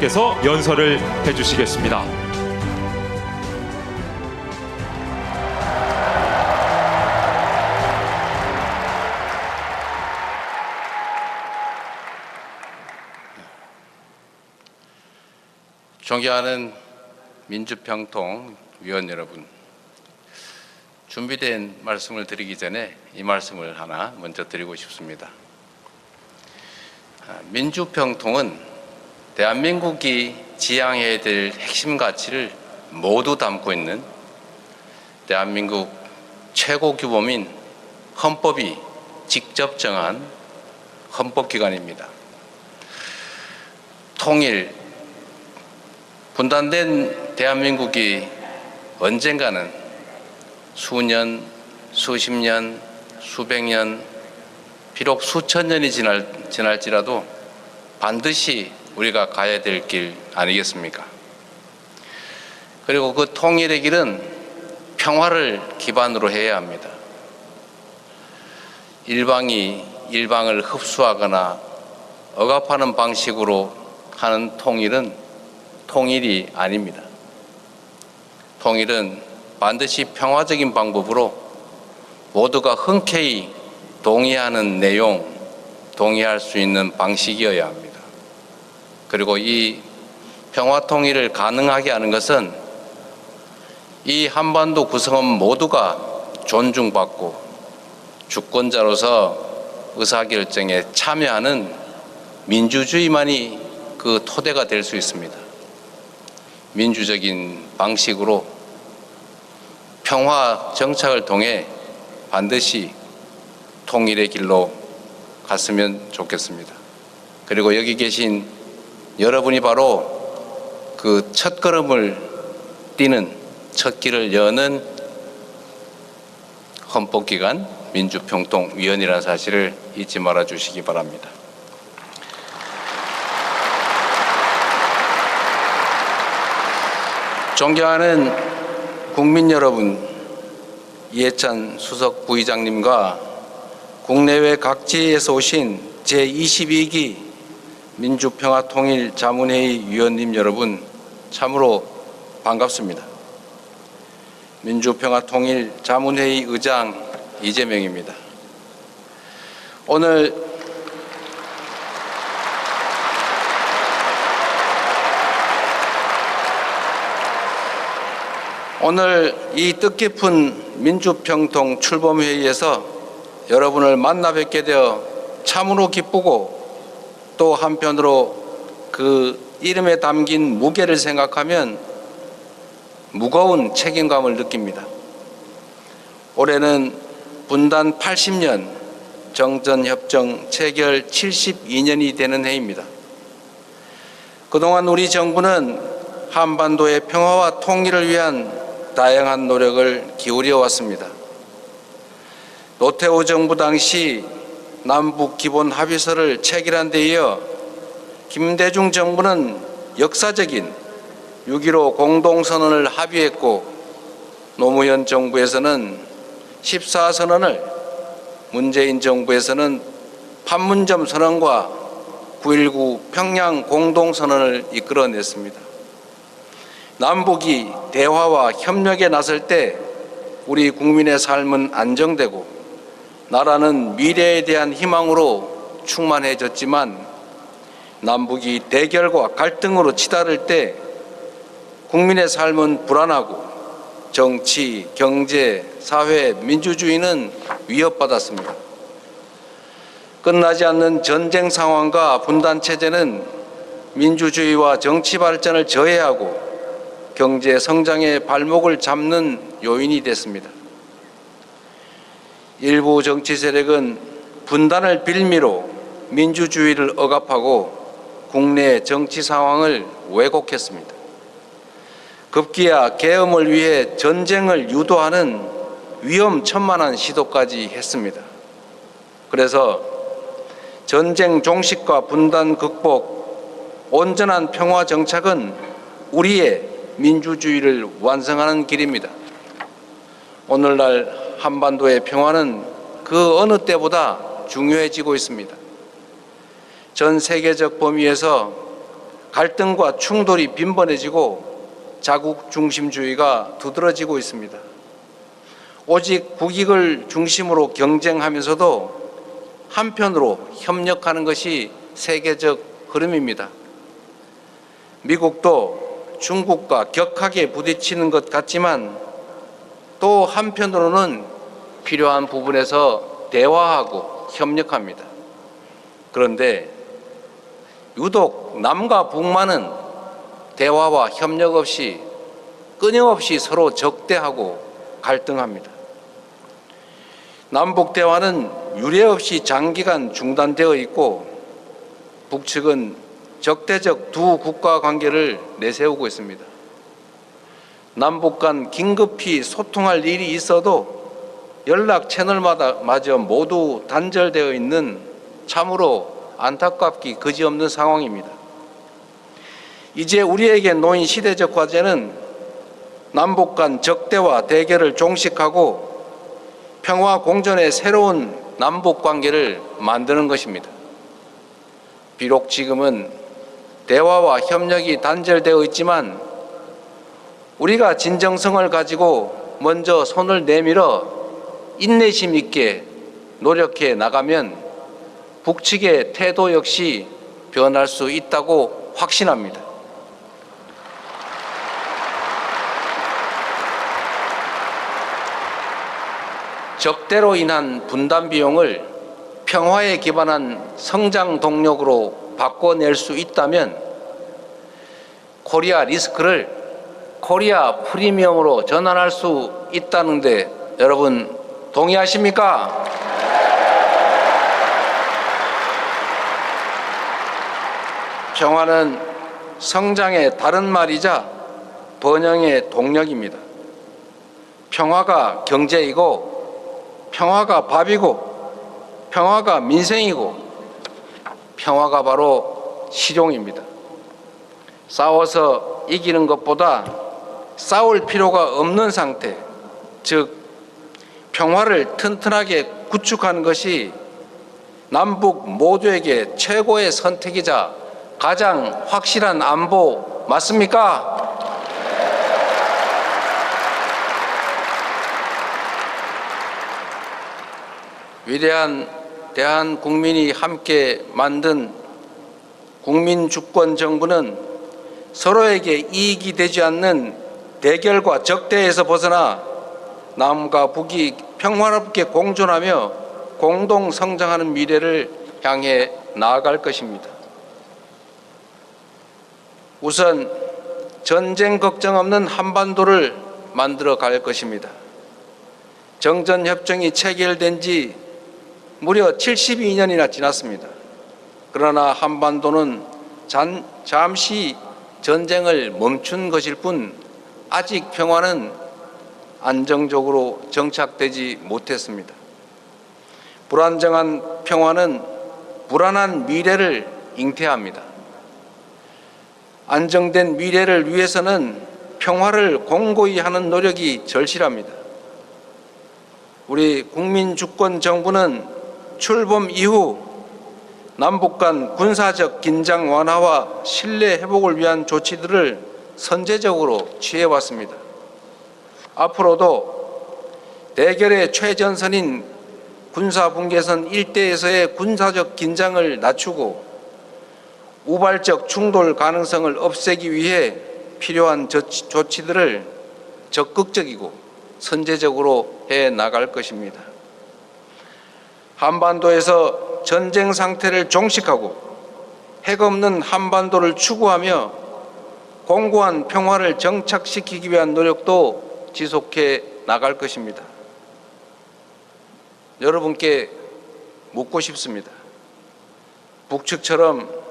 대통령께서 연설을 해주시겠습니다. 존경하는 민주평통 위원 여러분, 준비된 말씀을 드리기 전에 이 말씀을 하나 먼저 드리고 싶습니다. 민주평통은 대한민국이 지향해야 될 핵심 가치를 모두 담고 있는 대한민국 최고 규범인 헌법이 직접 정한 헌법기관입니다. 분단된 대한민국이 언젠가는 수년, 수십 년, 수백 년, 비록 수천 년이 지날지라도 반드시 우리가 가야 될 길 아니겠습니까? 그리고 그 통일의 길은 평화를 기반으로 해야 합니다. 일방이 일방을 흡수하거나 억압하는 방식으로 하는 통일이 아닙니다. 통일은 반드시 평화적인 방법으로 모두가 흔쾌히 동의하는 내용, 동의할 수 있는 방식이어야 합니다. 그리고 이 평화 통일을 가능하게 하는 것은 이 한반도 구성원 모두가 존중받고 주권자로서 의사결정에 참여하는 민주주의만이 그 토대가 될 수 있습니다. 민주적인 방식으로 평화 정착을 통해 반드시 통일의 길로 갔으면 좋겠습니다. 그리고 여기 계신 여러분이 바로 그 첫걸음을 띄는 첫 길을 여는 헌법기관 민주평통위원회라는 사실을 잊지 말아 주시기 바랍니다. 존경하는 국민 여러분, 이해찬 수석 부의장님과 국내외 각지에서 오신 제22기 민주평화통일자문회의 위원님 여러분, 참으로 반갑습니다. 민주평화통일자문회의 의장 이재명입니다. 오늘 이 뜻깊은 민주평통 출범회의에서 여러분을 만나 뵙게 되어 참으로 기쁘고 또 한편으로 그 이름에 담긴 무게를 생각하면 무거운 책임감을 느낍니다. 올해는 분단 80년, 정전협정 체결 72년이 되는 해입니다. 그동안 우리 정부는 한반도의 평화와 통일을 위한 다양한 노력을 기울여 왔습니다. 노태우 정부 당시 남북 기본 합의서를 체결한 데 이어 김대중 정부는 역사적인 6.15 공동선언을 합의했고 노무현 정부에서는 14선언을, 문재인 정부에서는 판문점 선언과 9.19 평양 공동선언을 이끌어냈습니다. 남북이 대화와 협력에 나설 때 우리 국민의 삶은 안정되고 나라는 미래에 대한 희망으로 충만해졌지만 남북이 대결과 갈등으로 치달을 때 국민의 삶은 불안하고 정치, 경제, 사회, 민주주의는 위협받았습니다. 끝나지 않는 전쟁 상황과 분단 체제는 민주주의와 정치 발전을 저해하고 경제 성장의 발목을 잡는 요인이 됐습니다. 일부 정치 세력은 분단을 빌미로 민주주의를 억압하고 국내 정치 상황을 왜곡했습니다. 급기야 계엄을 위해 전쟁을 유도하는 위험천만한 시도까지 했습니다. 그래서 전쟁 종식과 분단 극복, 온전한 평화 정착은 우리의 민주주의를 완성하는 길입니다. 오늘날 한반도의 평화는 그 어느 때보다 중요해지고 있습니다. 전 세계적 범위에서 갈등과 충돌이 빈번해지고 자국 중심주의가 두드러지고 있습니다. 오직 국익을 중심으로 경쟁하면서도 한편으로 협력하는 것이 세계적 흐름입니다. 미국도 중국과 격하게 부딪히는 것 같지만 또 한편으로는 필요한 부분에서 대화하고 협력합니다. 그런데 유독 남과 북만은 대화와 협력 없이 끊임없이 서로 적대하고 갈등합니다. 남북 대화는 유례 없이 장기간 중단되어 있고 북측은 적대적 두 국가 관계를 내세우고 있습니다. 남북 간 긴급히 소통할 일이 있어도 연락 채널마저 모두 단절되어 있는 참으로 안타깝기 그지없는 상황입니다. 이제 우리에게 놓인 시대적 과제는 남북 간 적대와 대결을 종식하고 평화 공존의 새로운 남북 관계를 만드는 것입니다. 비록 지금은 대화와 협력이 단절되어 있지만 우리가 진정성을 가지고 먼저 손을 내밀어 인내심 있게 노력해 나가면 북측의 태도 역시 변할 수 있다고 확신합니다. 적대로 인한 분담 비용을 평화에 기반한 성장 동력으로 바꿔낼 수 있다면 코리아 리스크를 코리아 프리미엄으로 전환할 수 있다는데 여러분 동의하십니까? 평화는 성장의 다른 말이자 번영의 동력입니다. 평화가 경제이고 평화가 밥이고 평화가 민생이고 평화가 바로 실용입니다. 싸워서 이기는 것보다 싸울 필요가 없는 상태, 즉 평화를 튼튼하게 구축하는 것이 남북 모두에게 최고의 선택이자 가장 확실한 안보 맞습니까? 위대한 대한 국민이 함께 만든 국민주권 정부는 서로에게 이익이 되지 않는 대결과 적대에서 벗어나 남과 북이 평화롭게 공존하며 공동 성장하는 미래를 향해 나아갈 것입니다. 우선 전쟁 걱정 없는 한반도를 만들어 갈 것입니다. 정전협정이 체결된 지 무려 72년이나 지났습니다. 그러나 한반도는 잠시 전쟁을 멈춘 것일 뿐 아직 평화는 안정적으로 정착되지 못했습니다. 불안정한 평화는 불안한 미래를 잉태합니다. 안정된 미래를 위해서는 평화를 공고히 하는 노력이 절실합니다. 우리 국민주권 정부는 출범 이후 남북 간 군사적 긴장 완화와 신뢰 회복을 위한 조치들을 선제적으로 취해왔습니다. 앞으로도 대결의 최전선인 군사분계선 일대에서의 군사적 긴장을 낮추고 우발적 충돌 가능성을 없애기 위해 필요한 조치들을 적극적이고 선제적으로 해 나갈 것입니다. 한반도에서 전쟁 상태를 종식하고 핵 없는 한반도를 추구하며 공고한 평화를 정착시키기 위한 노력도 지속해 나갈 것입니다. 여러분께 묻고 싶습니다. 북측처럼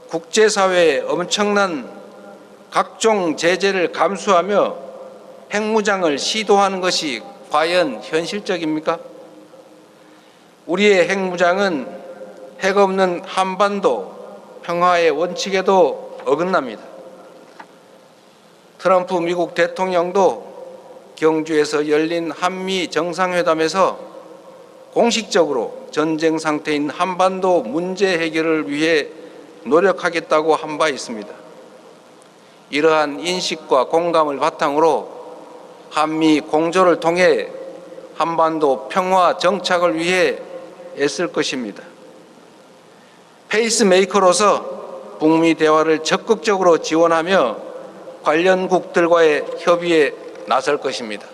국제사회의 엄청난 각종 제재를 감수하며 핵무장을 시도하는 것이 과연 현실적입니까? 우리의 핵무장은 핵 없는 한반도 평화의 원칙에도 어긋납니다. 트럼프 미국 대통령도 경주에서 열린 한미 정상회담에서 공식적으로 전쟁 상태인 한반도 문제 해결을 위해 노력하겠다고 한 바 있습니다. 이러한 인식과 공감을 바탕으로 한미 공조를 통해 한반도 평화 정착을 위해 애쓸 것입니다. 페이스메이커로서 북미 대화를 적극적으로 지원하며 관련국들과의 협의에 나설 것입니다.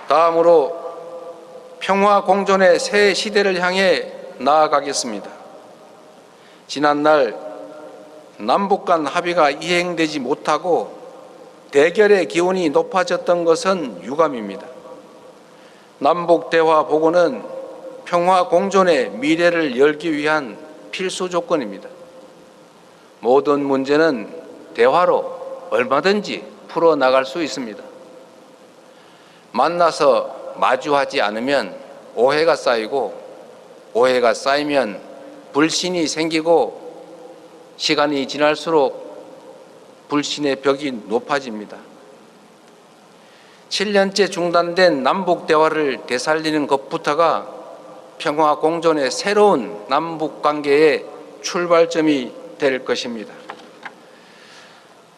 다음으로 평화 공존의 새 시대를 향해 나아가겠습니다. 지난날 남북 간 합의가 이행되지 못하고 대결의 기운이 높아졌던 것은 유감입니다. 남북 대화 복원은 평화 공존의 미래를 열기 위한 필수 조건입니다. 모든 문제는 대화로 얼마든지 풀어나갈 수 있습니다. 만나서 마주하지 않으면 오해가 쌓이고, 오해가 쌓이면 불신이 생기고, 시간이 지날수록 불신의 벽이 높아집니다. 7년째 중단된 남북 대화를 되살리는 것부터가 평화 공존의 새로운 남북 관계의 출발점이 될 것입니다.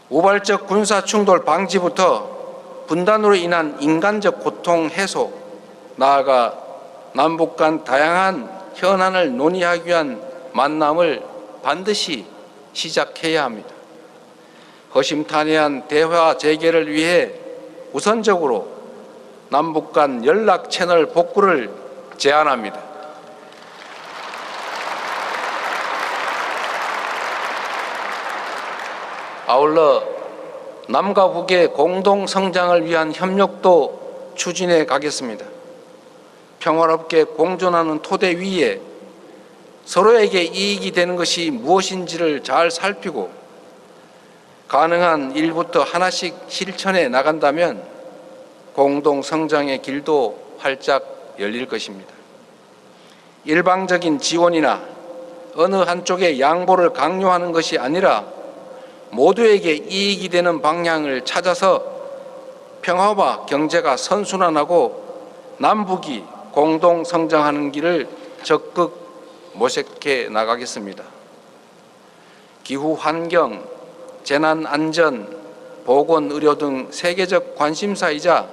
우발적 군사 충돌 방지부터 분단으로 인한 인간적 고통 해소, 나아가 남북 간 다양한 현안을 논의하기 위한 만남을 반드시 시작해야 합니다. 허심탄회한 대화 재개를 위해 우선적으로 남북 간 연락 채널 복구를 제안합니다. 아울러 남과 북의 공동 성장을 위한 협력도 추진해 가겠습니다. 평화롭게 공존하는 토대 위에 서로에게 이익이 되는 것이 무엇인지를 잘 살피고 가능한 일부터 하나씩 실천해 나간다면 공동 성장의 길도 활짝 열릴 것입니다. 일방적인 지원이나 어느 한쪽의 양보를 강요하는 것이 아니라 모두에게 이익이 되는 방향을 찾아서 평화와 경제가 선순환하고 남북이 공동 성장하는 길을 적극 모색해 나가겠습니다. 기후 환경, 재난 안전, 보건 의료 등 세계적 관심사이자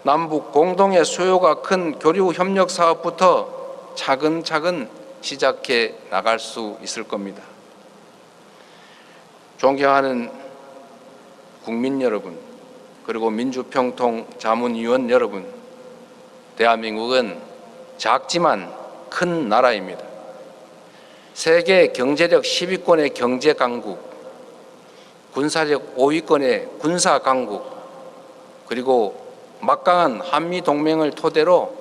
남북 공동의 수요가 큰 교류 협력 사업부터 차근차근 시작해 나갈 수 있을 겁니다. 존경하는 국민 여러분, 그리고 민주평통 자문위원 여러분, 대한민국은 작지만 큰 나라입니다. 세계 경제력 10위권의 경제 강국, 군사력 5위권의 군사 강국, 그리고 막강한 한미 동맹을 토대로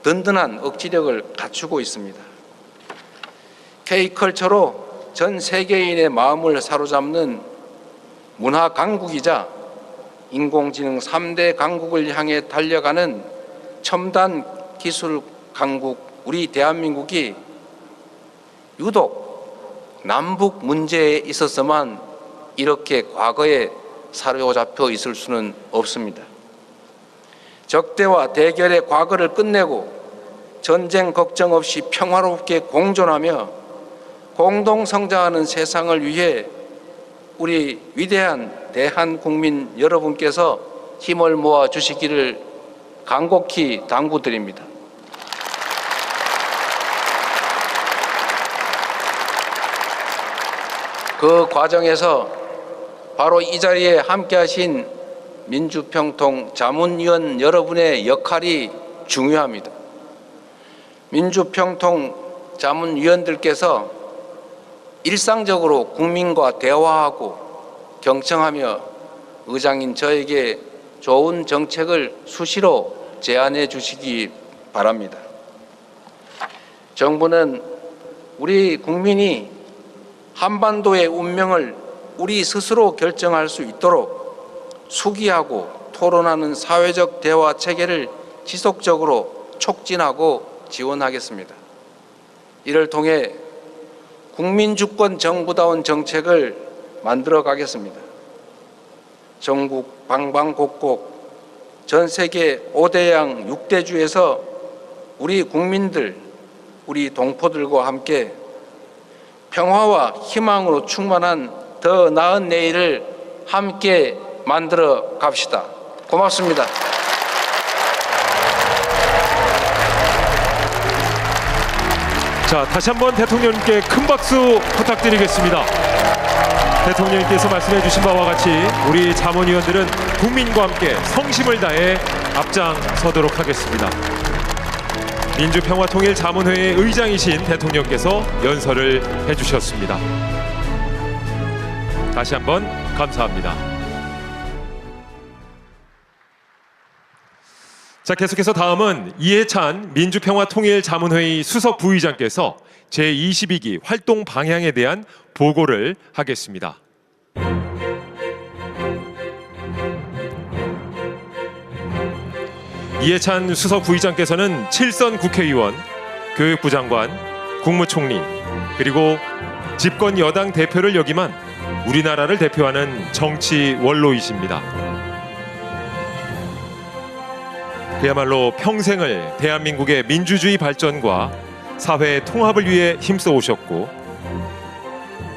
든든한 억지력을 갖추고 있습니다. K컬처로 전 세계인의 마음을 사로잡는 문화 강국이자 인공지능 3대 강국을 향해 달려가는 첨단 기술 강국 우리 대한민국이 유독 남북 문제에 있어서만 이렇게 과거에 사로잡혀 있을 수는 없습니다. 적대와 대결의 과거를 끝내고 전쟁 걱정 없이 평화롭게 공존하며 공동 성장하는 세상을 위해 우리 위대한 대한국민 여러분께서 힘을 모아 주시기를 간곡히 당부드립니다. 그 과정에서 바로 이 자리에 함께하신 민주평통 자문위원 여러분의 역할이 중요합니다. 민주평통 자문위원들께서 일상적으로 국민과 대화하고 경청하며 의장인 저에게 좋은 정책을 수시로 제안해 주시기 바랍니다. 정부는 우리 국민이 한반도의 운명을 우리 스스로 결정할 수 있도록 수기하고 토론하는 사회적 대화 체계를 지속적으로 촉진하고 지원하겠습니다. 이를 통해 국민주권 정부다운 정책을 만들어 가겠습니다. 전국 방방곡곡 전 세계 5대양 6대주에서 우리 국민들 우리 동포들과 함께 평화와 희망으로 충만한 더 나은 내일을 함께 만들어 갑시다. 고맙습니다. 자, 다시 한번 대통령님께 큰 박수 부탁드리겠습니다. 대통령님께서 말씀해 주신 바와 같이 우리 자문위원들은 국민과 함께 성심을 다해 앞장서도록 하겠습니다. 민주평화통일자문회의 의장이신 대통령께서 연설을 해주셨습니다. 다시 한번 감사합니다. 자, 계속해서 다음은 이해찬 민주평화통일자문회의 수석 부의장께서 제22기 활동 방향에 대한 보고를 하겠습니다. 이해찬 수석 부의장께서는 7선 국회의원, 교육부 장관, 국무총리, 그리고 집권 여당 대표를 역임한 우리나라를 대표하는 정치 원로이십니다. 그야말로 평생을 대한민국의 민주주의 발전과 사회 통합을 위해 힘써 오셨고,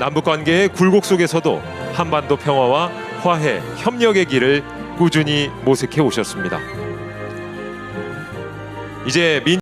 남북관계의 굴곡 속에서도 한반도 평화와 화해, 협력의 길을 꾸준히 모색해 오셨습니다. 이제